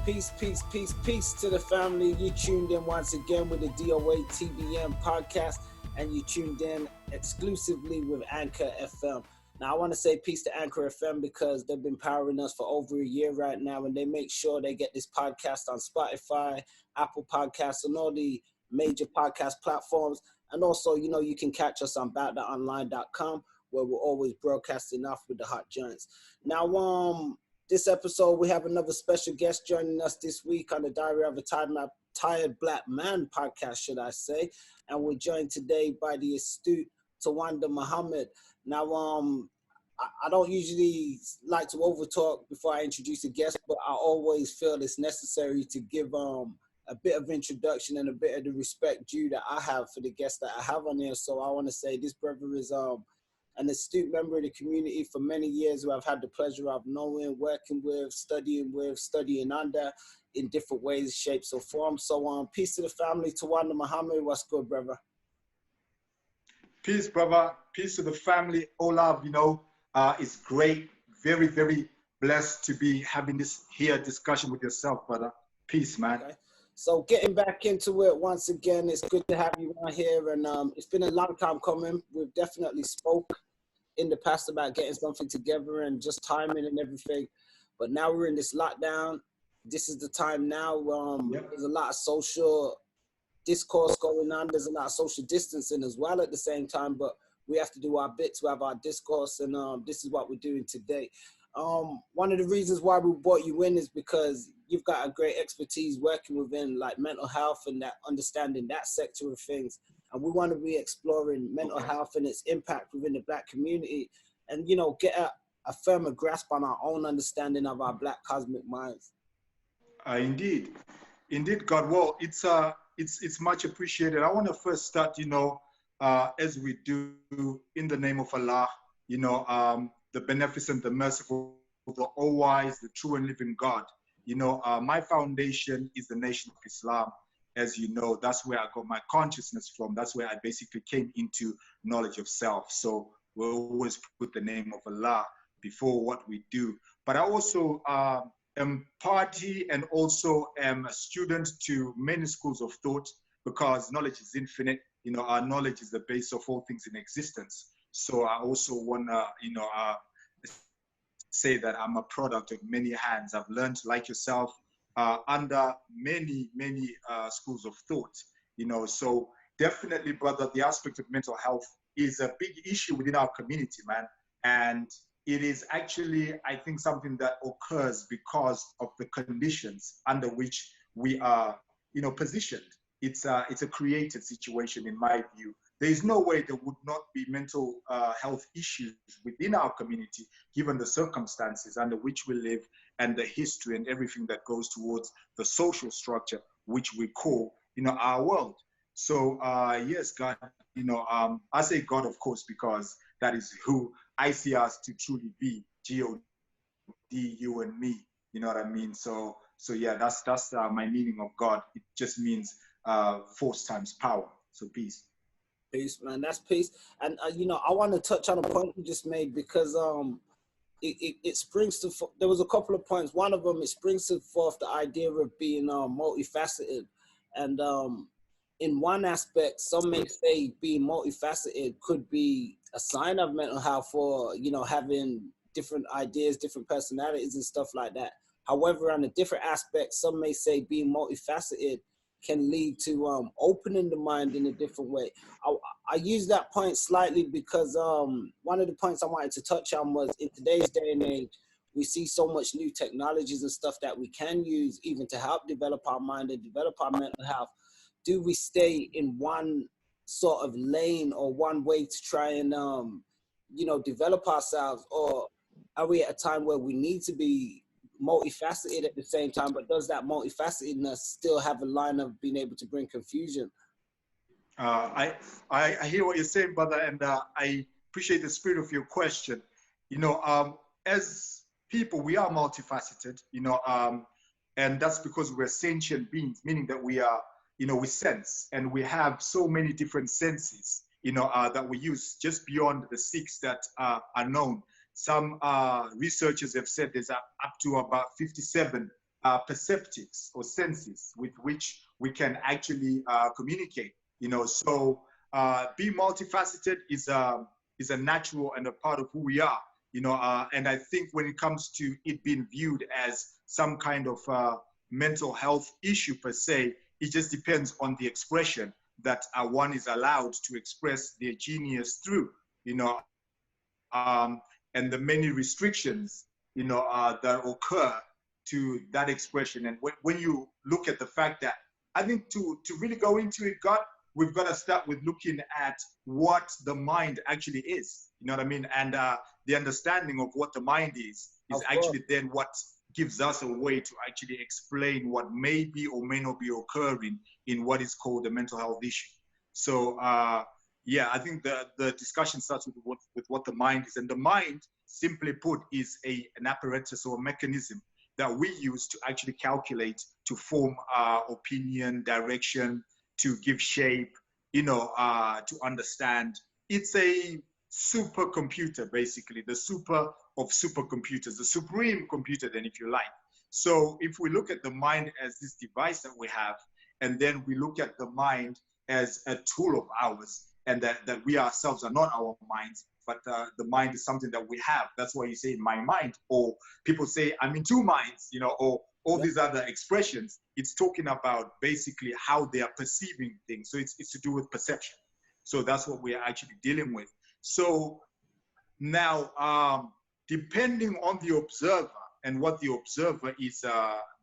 Peace, peace, peace, peace to the family. You tuned in once again with the doatbm podcast, and you tuned in exclusively with Anchor FM. Now, I want to say peace to Anchor FM because they've been powering us for over a year right now, and they make sure they get this podcast on Spotify, Apple Podcasts, and all the major podcast platforms. And also, you can catch us on BatDaOnline.com, where we're always broadcasting off with the hot joints. Now, this episode, we have another special guest joining us this week on the Diary of a Tired Black Man podcast, should I say. And we're joined today by the astute TAWANDA MUHAMMAD. Now, I don't usually like to overtalk before I introduce a guest, but I always feel it's necessary to give a bit of introduction and a bit of the respect due that I have for the guests that I have on here. So I want to say this brother is an astute member of the community for many years who I've had the pleasure of knowing, working with, studying under in different ways, shapes, or forms. So peace to the family. TAWANDA MUHAMMAD, what's good, brother? Peace, brother. Peace to the family. Olav, it's great. Very, very blessed to be having this here discussion with yourself, brother. Peace, man. Okay. So getting back into it once again, it's good to have you on here, and it's been a long time coming. We've definitely spoke in the past about getting something together and just timing and everything, but now we're in this lockdown. This is the time now. There's a lot of social discourse going on. There's a lot of social distancing as well at the same time, but we have to do our bit to have our discourse, and this is what we're doing today. One of the reasons why we brought you in is because you've got a great expertise working within like mental health and that understanding that sector of things. And we want to be exploring mental health and its impact within the Black community, and get a firmer grasp on our own understanding of our Black cosmic minds. Indeed, God. Well, it's much appreciated. I want to first start, as we do in the name of Allah, the beneficent, the merciful, the all-wise, the true and living God. My foundation is the Nation of Islam. As you know, that's where I got my consciousness from. That's where I basically came into knowledge of self. So we always put the name of Allah before what we do. But I also am party and also am a student to many schools of thought, because knowledge is infinite. Our knowledge is the base of all things in existence. So I also want to, say that I'm a product of many hands. I've learned, like yourself, under many schools of thought, so definitely, brother, the aspect of mental health is a big issue within our community, man. And it is actually, I think, something that occurs because of the conditions under which we are, positioned. It's a created situation, in my view. There is no way there would not be mental health issues within our community, given the circumstances under which we live and the history and everything that goes towards the social structure, which we call, our world. So, yes, God, I say God, of course, because that is who I see us to truly be, G-O-D, you and me, you know what I mean? So yeah, that's my meaning of God. It just means force times power. So peace. Peace, man. That's peace. And, I want to touch on a point you just made because it springs to, there was a couple of points. One of them, it springs to forth the idea of being multifaceted. And in one aspect, some may say being multifaceted could be a sign of mental health or, having different ideas, different personalities and stuff like that. However, on a different aspect, some may say being multifaceted can lead to opening the mind in a different way. I use that point slightly because one of the points I wanted to touch on was in today's day and age, we see so much new technologies and stuff that we can use even to help develop our mind and develop our mental health. Do we stay in one sort of lane or one way to try and, develop ourselves? Or are we at a time where we need to be multifaceted at the same time, but does that multifacetedness still have a line of being able to bring confusion? I hear what you're saying, brother, and I appreciate the spirit of your question. As people, we are multifaceted, and that's because we're sentient beings, meaning that we are, we sense, and we have so many different senses, that we use just beyond the 6 that are known. Some researchers have said there's up to about 57 perceptives or senses with which we can actually communicate. So being multifaceted is a natural and a part of who we are. And I think when it comes to it being viewed as some kind of mental health issue per se, it just depends on the expression that one is allowed to express their genius through. And the many restrictions, that occur to that expression. And when you look at the fact that, I think to really go into it, we've got to start with looking at what the mind actually is. You know what I mean? And the understanding of what the mind is actually then what gives us a way to actually explain what may be or may not be occurring in what is called a mental health issue. So yeah, I think the discussion starts with what the mind is. And the mind, simply put, is an apparatus or a mechanism that we use to actually calculate, to form opinion, direction, to give shape, to understand. It's a supercomputer, basically, the super of supercomputers, the supreme computer, then, if you like. So if we look at the mind as this device that we have, and then we look at the mind as a tool of ours, and that we ourselves are not our minds, but the mind is something that we have. That's why you say my mind, or people say I'm in two minds, or all these other expressions. It's talking about basically how they are perceiving things. So it's to do with perception. So that's what we are actually dealing with. So now, depending on the observer and what the observer is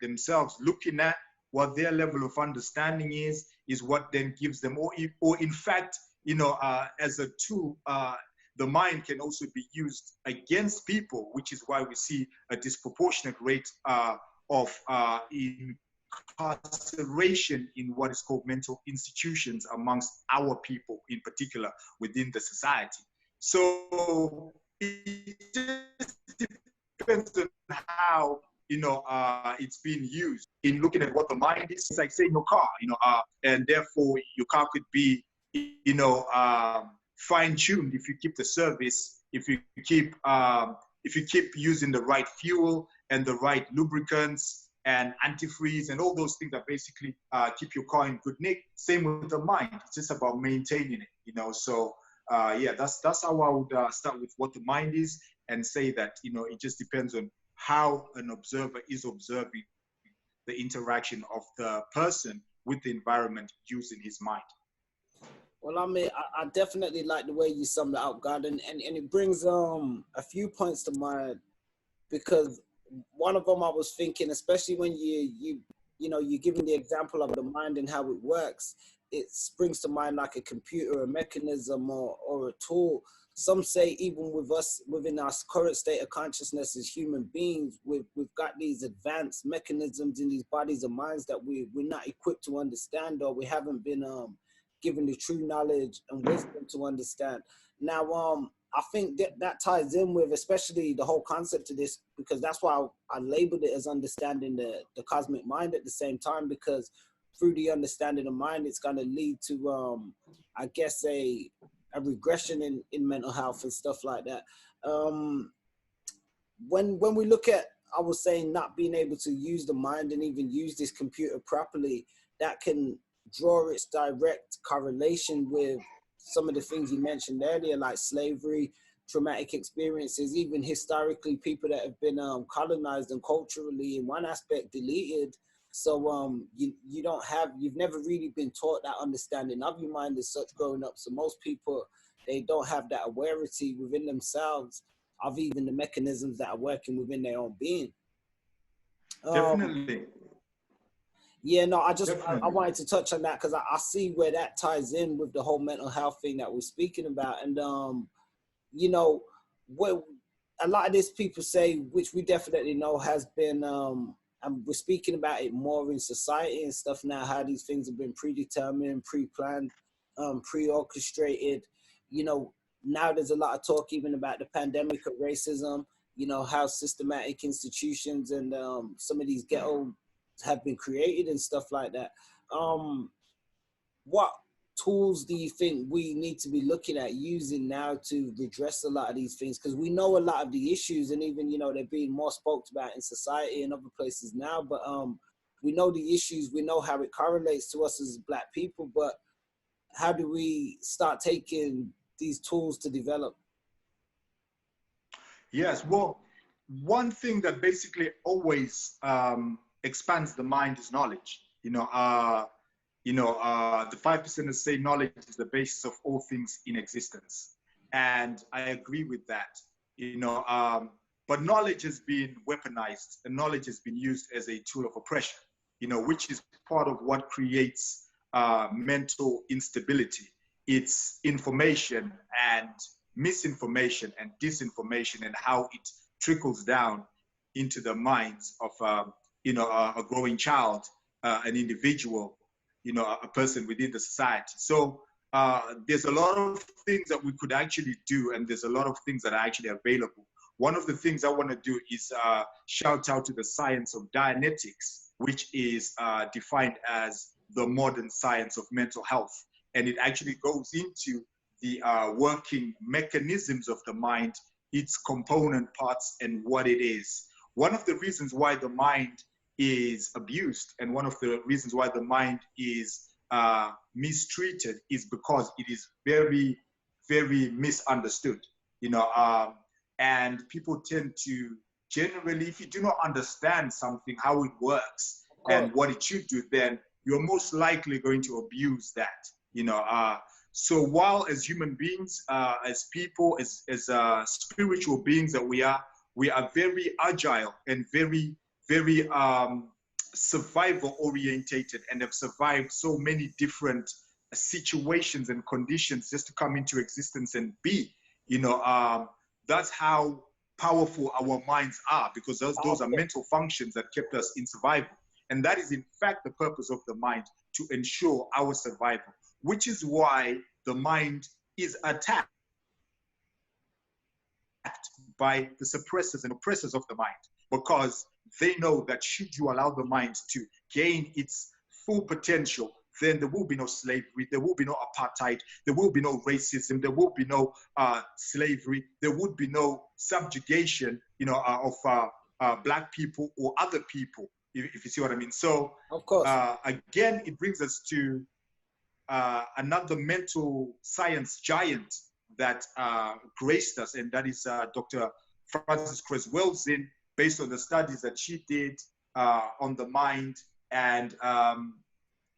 themselves looking at, what their level of understanding is what then gives them, or in fact, as a tool, the mind can also be used against people, which is why we see a disproportionate rate of incarceration in what is called mental institutions amongst our people, in particular within the society. So it just depends on how it's being used. In looking at what the mind is, it's like saying your car, and therefore your car could be, fine-tuned if you keep the service, if you keep using the right fuel and the right lubricants and antifreeze and all those things that basically keep your car in good nick. Same with the mind. It's just about maintaining it, So yeah, that's how I would start with what the mind is, and say that it just depends on how an observer is observing the interaction of the person with the environment using his mind. Well, I mean, I definitely like the way you summed it up, God, and it brings a few points to mind, because one of them I was thinking, especially when you're giving the example of the mind and how it works, it springs to mind like a computer, a mechanism, or a tool. Some say even with us, within our current state of consciousness as human beings, we've got these advanced mechanisms in these bodies and minds that we're not equipped to understand, or we haven't been given the true knowledge and wisdom to understand. Now, I think that ties in with especially the whole concept of this, because that's why I labeled it as understanding the cosmic mind at the same time, because through the understanding of mind, it's going to lead to, I guess, a regression in mental health and stuff like that. When we look at, I was saying, not being able to use the mind and even use this computer properly, that can draw its direct correlation with some of the things you mentioned earlier, like slavery, traumatic experiences, even historically, people that have been colonized and culturally, in one aspect, deleted. So you've never really been taught that understanding of your mind as such growing up. So most people, they don't have that awareness within themselves of even the mechanisms that are working within their own being. Definitely. Yeah, no, I wanted to touch on that because I see where that ties in with the whole mental health thing that we're speaking about. And, what a lot of this people say, which we definitely know has been, and we're speaking about it more in society and stuff now, how these things have been predetermined, pre-planned, pre-orchestrated. Now there's a lot of talk even about the pandemic of racism, how systematic institutions and some of these ghetto have been created and stuff like that. What tools do you think we need to be looking at using now to redress a lot of these things? Because we know a lot of the issues, and even, you know, they're being more spoke about in society and other places now, but we know the issues, we know how it correlates to us as Black people, but how do we start taking these tools to develop? Yes, well, one thing that basically always expands the mind is knowledge. The 5%ers say knowledge is the basis of all things in existence, and I agree with that. But knowledge has been weaponized, and knowledge has been used as a tool of oppression. Which is part of what creates mental instability. It's information and misinformation and disinformation, and how it trickles down into the minds of a growing child, an individual, a person within the society. So there's a lot of things that we could actually do, and there's a lot of things that are actually available. One of the things I want to do is shout out to the science of Dianetics, which is defined as the modern science of mental health. And it actually goes into the working mechanisms of the mind, its component parts, and what it is. One of the reasons why the mind is abused, and one of the reasons why the mind is mistreated, is because it is very, very misunderstood. And people tend to generally, if you do not understand something, how it works and what it should do, then you're most likely going to abuse that. So while as human beings, as people, as spiritual beings that we are very agile and very, very survival orientated, and have survived so many different situations and conditions just to come into existence and be. That's how powerful our minds are, because those are mental functions that kept us in survival. And that is in fact the purpose of the mind, to ensure our survival, which is why the mind is attacked by the suppressors and oppressors of the mind, because they know that should you allow the mind to gain its full potential, then there will be no slavery, there will be no apartheid, there will be no racism, there will be no slavery, there would be no subjugation, of Black people or other people, if you see what I mean. So, of course, again, it brings us to another mental science giant that graced us, and that is Dr. Frances Cress Welsing, based on the studies that she did on the mind, and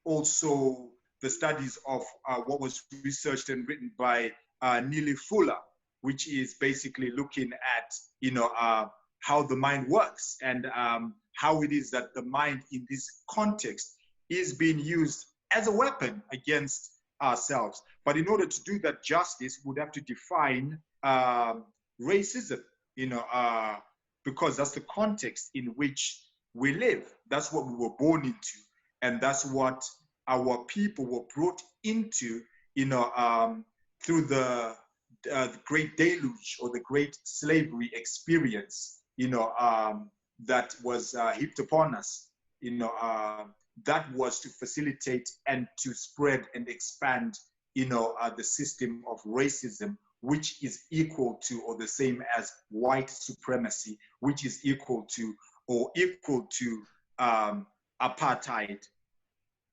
also the studies of what was researched and written by Neely Fuller, which is basically looking at how the mind works, and how it is that the mind in this context is being used as a weapon against ourselves. But in order to do that justice, we would have to define racism, because that's the context in which we live. That's what we were born into, and that's what our people were brought into, through the great deluge, or the great slavery experience, that was heaped upon us. That was to facilitate and to spread and expand, the system of racism, which is equal to or the same as white supremacy, which is equal to apartheid,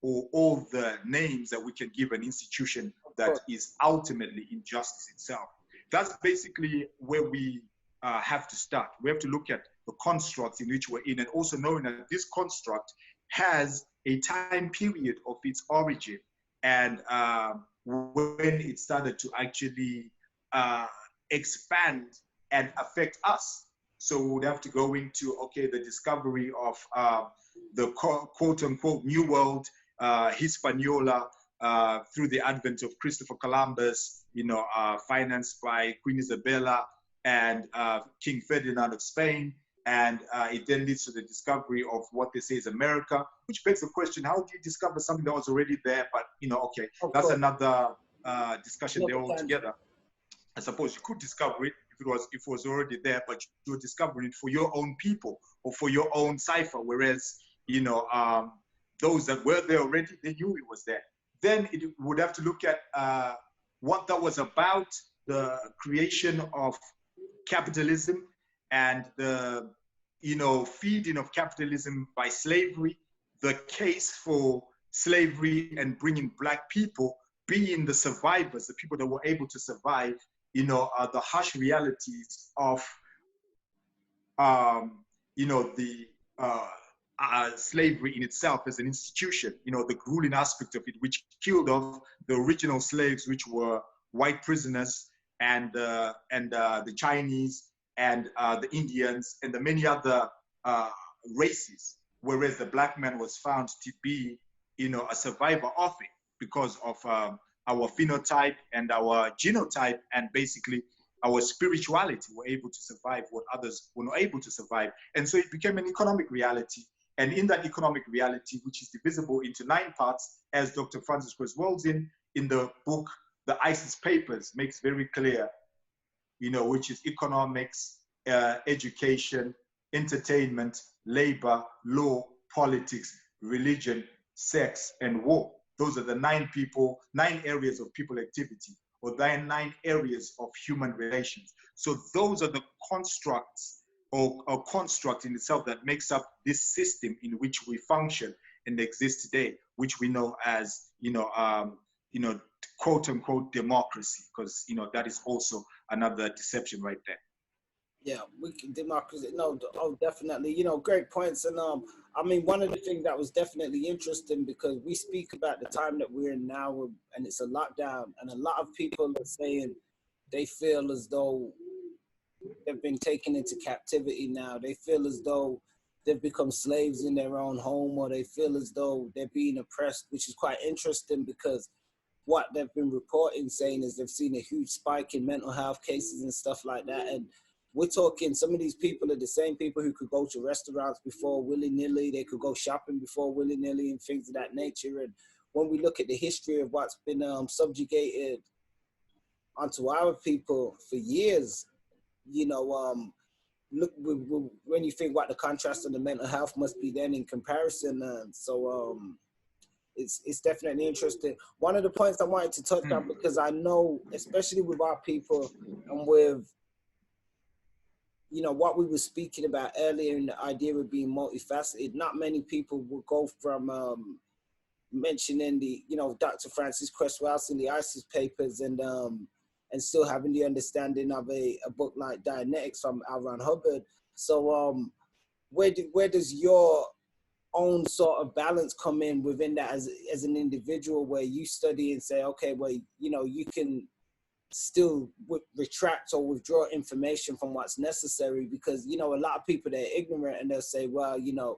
or all the names that we can give an institution that is ultimately injustice itself. That's basically where we have to start. We have to look at the constructs in which we're in, and also knowing that this construct has a time period of its origin, and when it started to actually expand and affect us. So we would have to go into, the discovery of the quote unquote New World, Hispaniola, through the advent of Christopher Columbus, financed by Queen Isabella and King Ferdinand of Spain. And it then leads to the discovery of what they say is America, which begs the question, how do you discover something that was already there? But, that's another discussion there altogether. I suppose you could discover it if it was already there, but you're discovering it for your own people or for your own cipher. Whereas, those that were there already, they knew it was there. then it would have to look at what that was about, the creation of capitalism and the, you know, feeding of capitalism by slavery, the case for slavery and bringing Black people being the survivors, the people that were able to survive, you know, the harsh realities of, you know, the slavery in itself as an institution, you know, the grueling aspect of it, which killed off the original slaves, which were white prisoners, and the Chinese and the Indians and the many other races, whereas the Black man was found to be, you know, a survivor of it because of our phenotype and our genotype, and basically our spirituality were able to survive what others were not able to survive. And so it became an economic reality. And in that economic reality, which is divisible into 9 parts, as Dr. Francis Cresswell's in the book, The ISIS Papers, makes very clear, you know, which is economics, education, entertainment, labor, law, politics, religion, sex, and war. Those are the 9 areas of people activity, or 9 areas of human relations. So those are the constructs, or a construct in itself that makes up this system in which we function and exist today, which we know as, you know, quote unquote democracy, because, you know, that is also another deception right there. Yeah, we can democracy. No, oh, definitely. You know, great points. And I mean, one of the things that was definitely interesting, because we speak about the time that we're in now, and it's a lockdown, and a lot of people are saying they feel as though they've been taken into captivity now. They feel as though they've become slaves in their own home, or they feel as though they're being oppressed, which is quite interesting, because what they've been reporting, saying, is they've seen a huge spike in mental health cases and stuff like that. And we're talking, some of these people are the same people who could go to restaurants before willy-nilly, they could go shopping before willy-nilly and things of that nature. And when we look at the history of what's been subjugated onto our people for years, you know, look, when you think what the contrast of the mental health must be then in comparison. It's definitely interesting. One of the points I wanted to touch on, because I know, especially with our people and with, you know, what we were speaking about earlier in the idea of being multifaceted, not many people will go from mentioning the, you know, Dr. Francis Cresswell's in the ISIS Papers, and still having the understanding of a book like Dianetics from L. Ron Hubbard. So where does your own sort of balance come in within that as an individual, where you study and say, okay, well, you know, you can still retract or withdraw information from what's necessary? Because, you know, a lot of people, they're ignorant and they'll say, well, you know,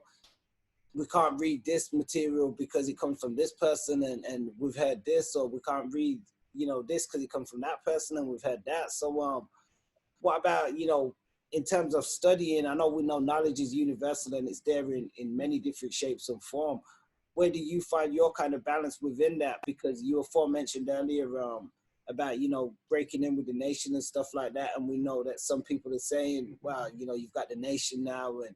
we can't read this material because it comes from this person and we've heard this, or we can't read, you know, this because it comes from that person and we've heard that. So what about, you know, in terms of studying? I know we know knowledge is universal and it's there in many different shapes and form. Where do you find your kind of balance within that? Because you were aforementioned earlier about, you know, breaking in with the nation and stuff like that. And we know that some people are saying, well, you know, you've got the nation now, and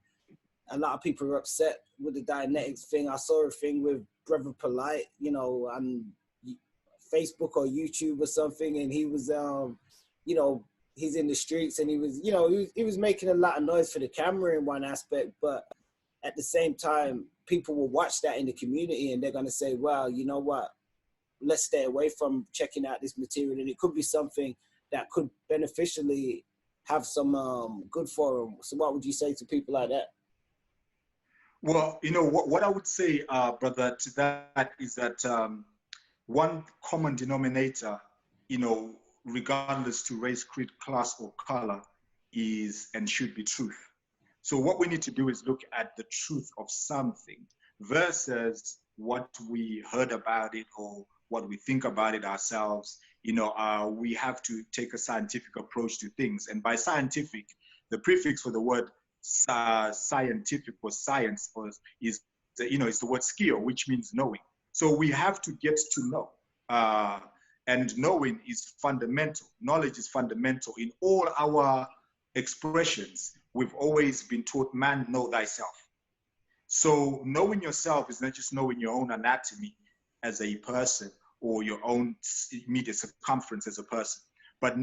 a lot of people are upset with the Dianetics thing. I saw a thing with Brother Polite, you know, on Facebook or YouTube or something, and he was, you know, he's in the streets, and he was, you know, he was making a lot of noise for the camera in one aspect, but at the same time, people will watch that in the community and they're going to say, well, you know what, let's stay away from checking out this material, and it could be something that could beneficially have some good for them. So what would you say to people like that? Well, you know, what I would say, brother, to that is that one common denominator, you know, regardless to race, creed, class, or color, is and should be truth. So what we need to do is look at the truth of something versus what we heard about it or what we think about it ourselves. You know, we have to take a scientific approach to things. And by scientific, the prefix for the word scientific or science is, you know, it's the word skill, which means knowing. So we have to get to know. And knowing is fundamental. Knowledge is fundamental in all our expressions. We've always been taught, man, know thyself. So knowing yourself is not just knowing your own anatomy, as a person, or your own immediate circumference as a person. But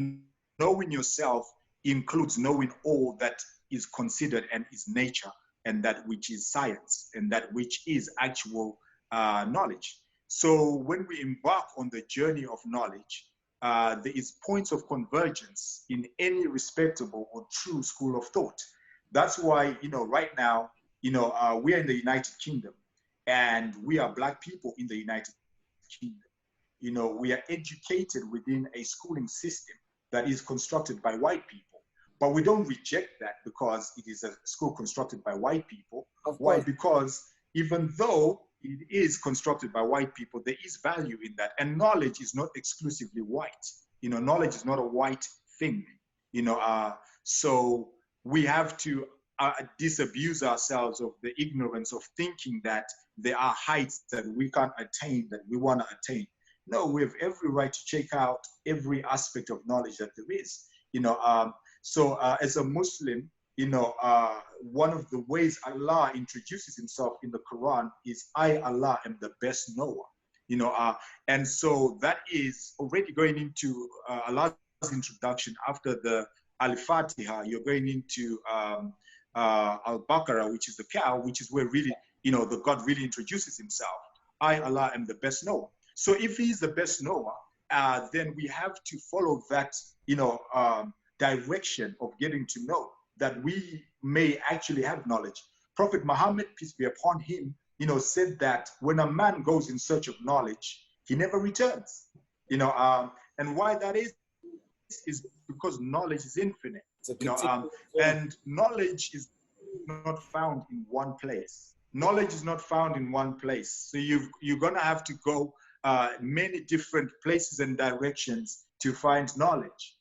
knowing yourself includes knowing all that is considered and is nature, and that which is science, and that which is actual knowledge. So when we embark on the journey of knowledge, there is points of convergence in any respectable or true school of thought. That's why, right now, we are in the United Kingdom, and we are Black people in the United Kingdom. We are educated within a schooling system that is constructed by white people. But we don't reject that because it is a school constructed by white people. Why? Because even though it is constructed by white people, there is value in that. And knowledge is not exclusively white. Knowledge is not a white thing. So we have to disabuse ourselves of the ignorance of thinking that there are heights that we can't attain, that we want to attain. No, we have every right to check out every aspect of knowledge that there is. So as a Muslim, one of the ways Allah introduces himself in the Quran is, I, Allah, am the best knower. And so that is already going into Allah's introduction. After the Al-Fatiha, you're going into Al-Baqarah, which is the cow, which is where really, the God really introduces himself. I, Allah, am the best knower. So if he is the best knower, then we have to follow that, direction of getting to know, that we may actually have knowledge. Prophet Muhammad, peace be upon him, said that when a man goes in search of knowledge, he never returns. And why that is because knowledge is infinite. And knowledge is not found in one place. Knowledge is not found in one place. So you're gonna have to go many different places and directions to find knowledge,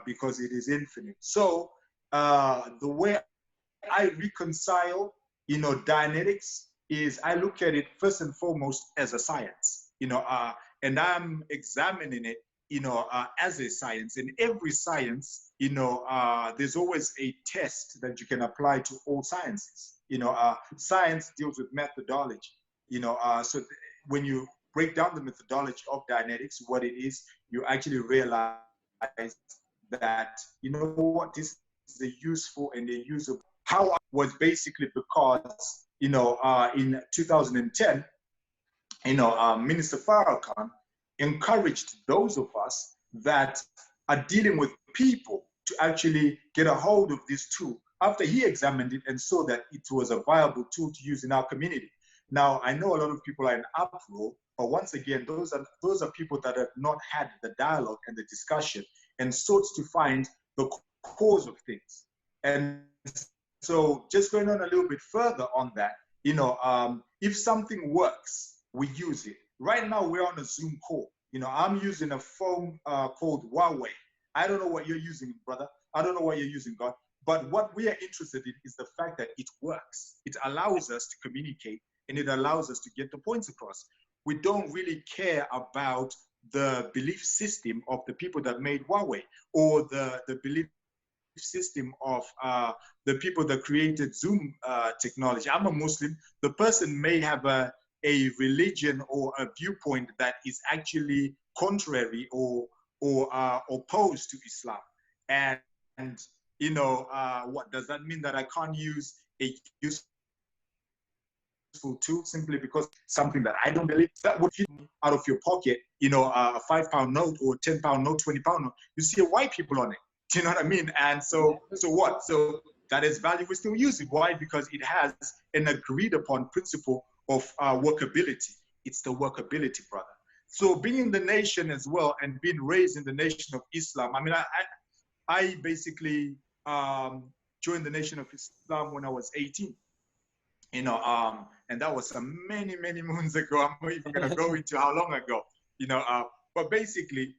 because it is infinite. So the way I reconcile, Dianetics is I look at it first and foremost as a science, and I'm examining it, as a science. In every science, there's always a test that you can apply to all sciences. Science deals with methodology, so when you break down the methodology of Dianetics, what it is, you actually realize that, this is a useful and a usable. How was basically because, in 2010, Minister Farrakhan encouraged those of us that are dealing with people to actually get a hold of this tool after he examined it and saw that it was a viable tool to use in our community. Now, I know a lot of people are in uproar, but once again, those are people that have not had the dialogue and the discussion and sought to find the cause of things. And so just going on a little bit further on that, if something works, we use it. Right now, we're on a Zoom call. I'm using a phone called Huawei. I don't know what you're using, brother. I don't know what you're using, God. But what we are interested in is the fact that it works. It allows us to communicate, and it allows us to get the points across. We don't really care about the belief system of the people that made Huawei, or the belief system of the people that created Zoom technology. I'm a Muslim. The person may have a religion or a viewpoint that is actually contrary or opposed to Islam. And what does that mean? That I can't use a useful tool simply because something that I don't believe? That would hit out of your pocket, a £5 note or £10 note, £20 note. You see white people on it. Do you know what I mean? And so what? So that is value. We still use it. Why? Because it has an agreed upon principle of workability. It's the workability, brother. So being in the nation as well and being raised in the nation of Islam. I mean, I basically joined the nation of Islam when I was 18. And that was many, many moons ago. I'm not even gonna go into how long ago. But basically,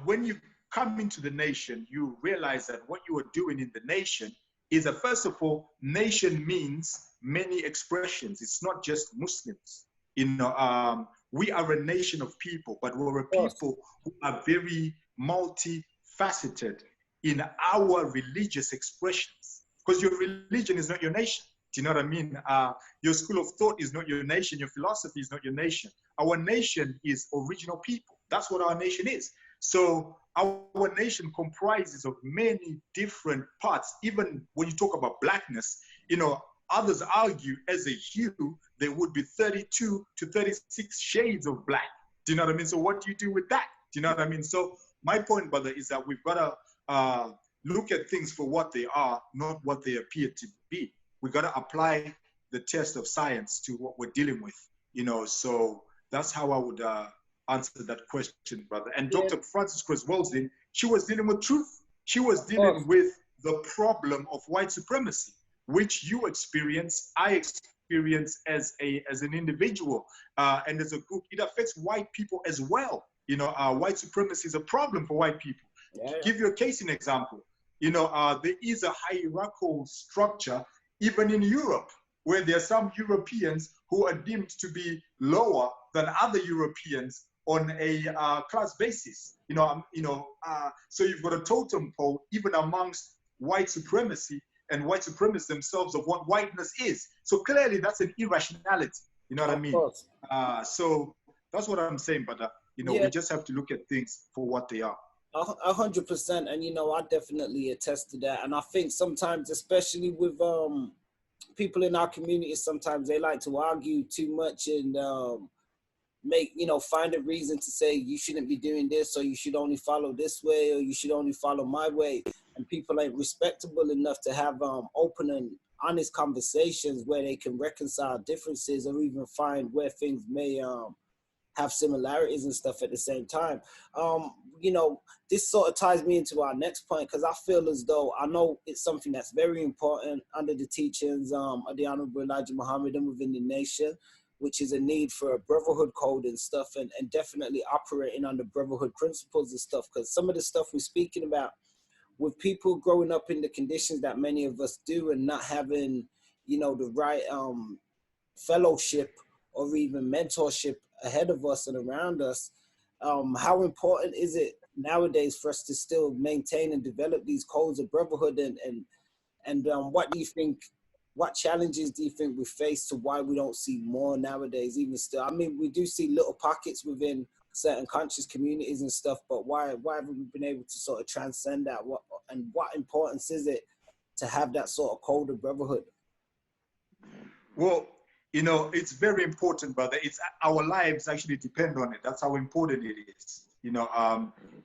when you come into the nation, you realize that what you are doing in the nation is first of all, nation means many expressions. It's not just Muslims. We are a nation of people, but we're a people who are very multifaceted in our religious expressions. Because your religion is not your nation. Do you know what I mean? Your school of thought is not your nation. Your philosophy is not your nation. Our nation is original people. That's what our nation is. So our nation comprises of many different parts. Even when you talk about blackness, you know, others argue as a hue, there would be 32 to 36 shades of black. Do you know what I mean? So what do you do with that? Do you know what I mean? So my point, brother, is that we've got to look at things for what they are, not what they appear to be. We've got to apply the test of science to what we're dealing with, you know. So that's how I would answer that question, brother. And Yeah. Dr. Frances Cress Welsing, she was dealing with truth. She was dealing with the problem of white supremacy, which you experience, I experience as an individual and as a group. It affects white people as well. You know, white supremacy is a problem for white people. Yeah. Give you a case in example. You know, there is a hierarchical structure even in Europe, where there are some Europeans who are deemed to be lower than other Europeans on a class basis. So you've got a totem pole even amongst white supremacy and white supremacists themselves of what whiteness is. So clearly that's an irrationality. You know what I mean? So that's what I'm saying, but we just have to look at things for what they are. 100%, and I definitely attest to that. And I think sometimes, especially with people in our community, sometimes they like to argue too much and find a reason to say you shouldn't be doing this, or you should only follow this way, or you should only follow my way. And people ain't respectable enough to have open and honest conversations where they can reconcile differences, or even find where things may have similarities and stuff at the same time. This sort of ties me into our next point, because I feel as though I know it's something that's very important under the teachings of the Honorable Elijah Muhammad and within the nation, which is a need for a brotherhood code and stuff, and definitely operating under brotherhood principles and stuff. Because some of the stuff we're speaking about with people growing up in the conditions that many of us do and not having, the right fellowship or even mentorship ahead of us and around us, how important is it nowadays for us to still maintain and develop these codes of brotherhood, and what do you think, what challenges do you think we face to why we don't see more nowadays, even still? I mean, we do see little pockets within certain conscious communities and stuff, but why haven't we been able to sort of transcend that? What importance is it to have that sort of code of brotherhood? Well, it's very important, brother. It's our lives actually depend on it. That's how important it is.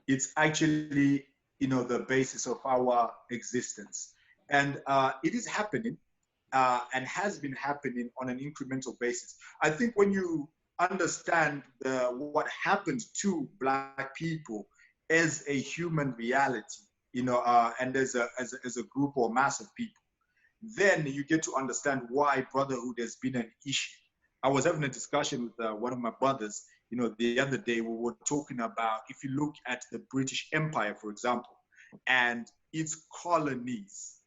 It's actually, the basis of our existence. And it is happening and has been happening on an incremental basis. I think when you understand what happened to Black people as a human reality, and as a group or mass of people, then you get to understand why brotherhood has been an issue. I was having a discussion with one of my brothers, the other day. We were talking about, if you look at the British Empire, for example, and its colonies,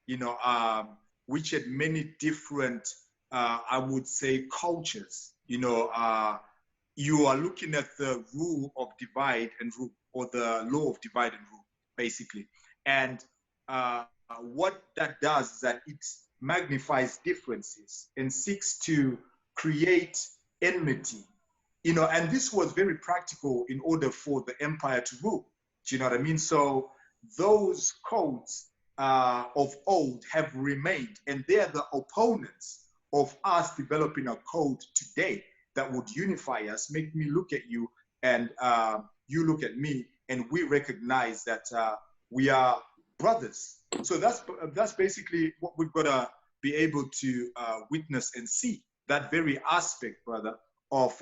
which had many different, I would say, cultures. You are looking at the rule of divide and rule, or the law of divide and rule, basically. And what that does is that it magnifies differences and seeks to create enmity, and this was very practical in order for the empire to rule. Do you know what I mean? So those codes of old have remained, and they're the opponents of us developing a code today that would unify us, make me look at you and you look at me, and we recognize that we are brothers. So that's basically what we've got to be able to witness and see, that very aspect, brother, of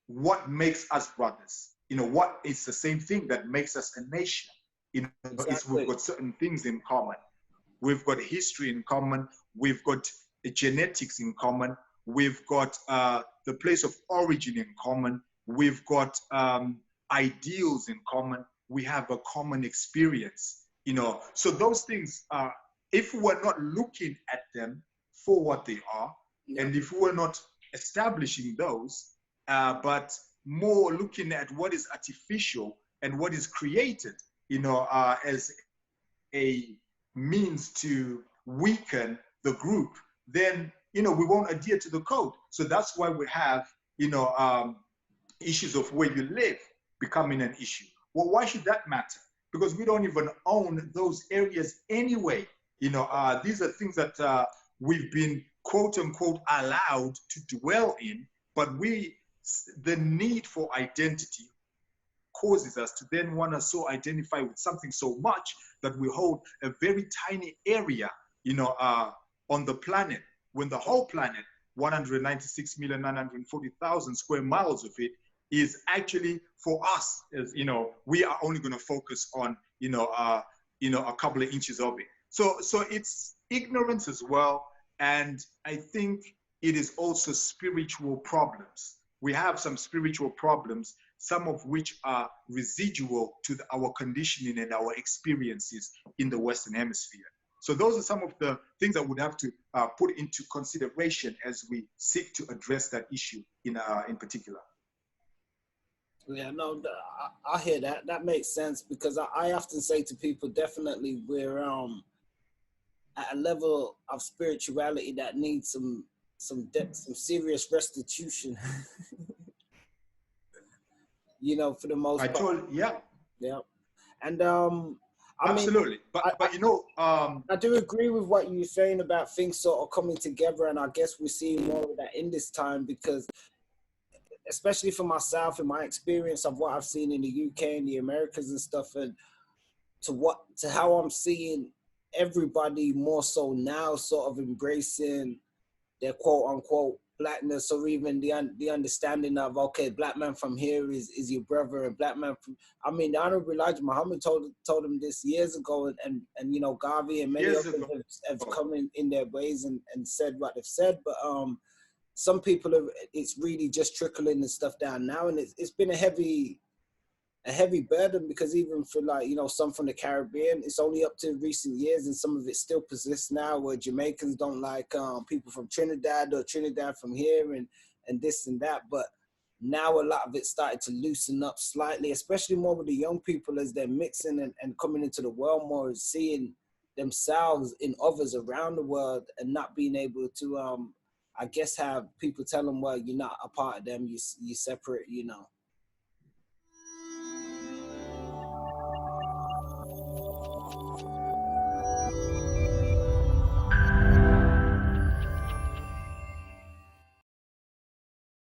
what makes us brothers. What is the same thing that makes us a nation? Exactly. We've got certain things in common. We've got history in common. We've got genetics in common. We've got the place of origin in common. We've got ideals in common. We have a common experience, So those things are, if we're not looking at them for what they are, and if we're not establishing those, but more looking at what is artificial and what is created, as a means to weaken the group, then, you know, we won't adhere to the code. So that's why we have, you know, issues of where you live becoming an issue. Well, why should that matter? Because we don't even own those areas anyway. You know, these are things that we've been, quote unquote, allowed to dwell in, but the need for identity causes us to then want to so identify with something so much that we hold a very tiny area, you know, on the planet, when the whole planet, 196,940,000 square miles of it, is actually for us. As you know, we are only going to focus on, you know, a couple of inches of it. So it's ignorance as well, and I think it is also spiritual problems. We have some spiritual problems, some of which are residual to our conditioning and our experiences in the Western Hemisphere. So those are some of the things that would have to put into consideration as we seek to address that issue in particular. Yeah, no, I hear that. That makes sense, because I often say to people, definitely we're at a level of spirituality that needs some serious restitution. You know, for the most part. Yeah. Yeah. And I Absolutely. mean, But you know, I do agree with what you're saying about things sort of coming together, and I guess we're seeing more of that in this time, because especially for myself and my experience of what I've seen in the UK and the Americas and stuff, and to how I'm seeing everybody more so now sort of embracing their quote unquote blackness, or even the understanding of, okay, black man from here is your brother, and black man from, I mean, the Honorable Elijah Muhammad told him this years ago, and you know, Garvey and many others have come in their ways and said what they've said, but some people it's really just trickling and stuff down now, and it's been a heavy burden, because even for, like, you know, some from the Caribbean, it's only up to recent years, and some of it still persists now, where Jamaicans don't like people from Trinidad, or Trinidad from here, and this and that. But now a lot of it started to loosen up slightly, especially more with the young people, as they're mixing and coming into the world more, and seeing themselves in others around the world, and not being able to I guess have people tell them, well, you're not a part of them, you're separate, you know.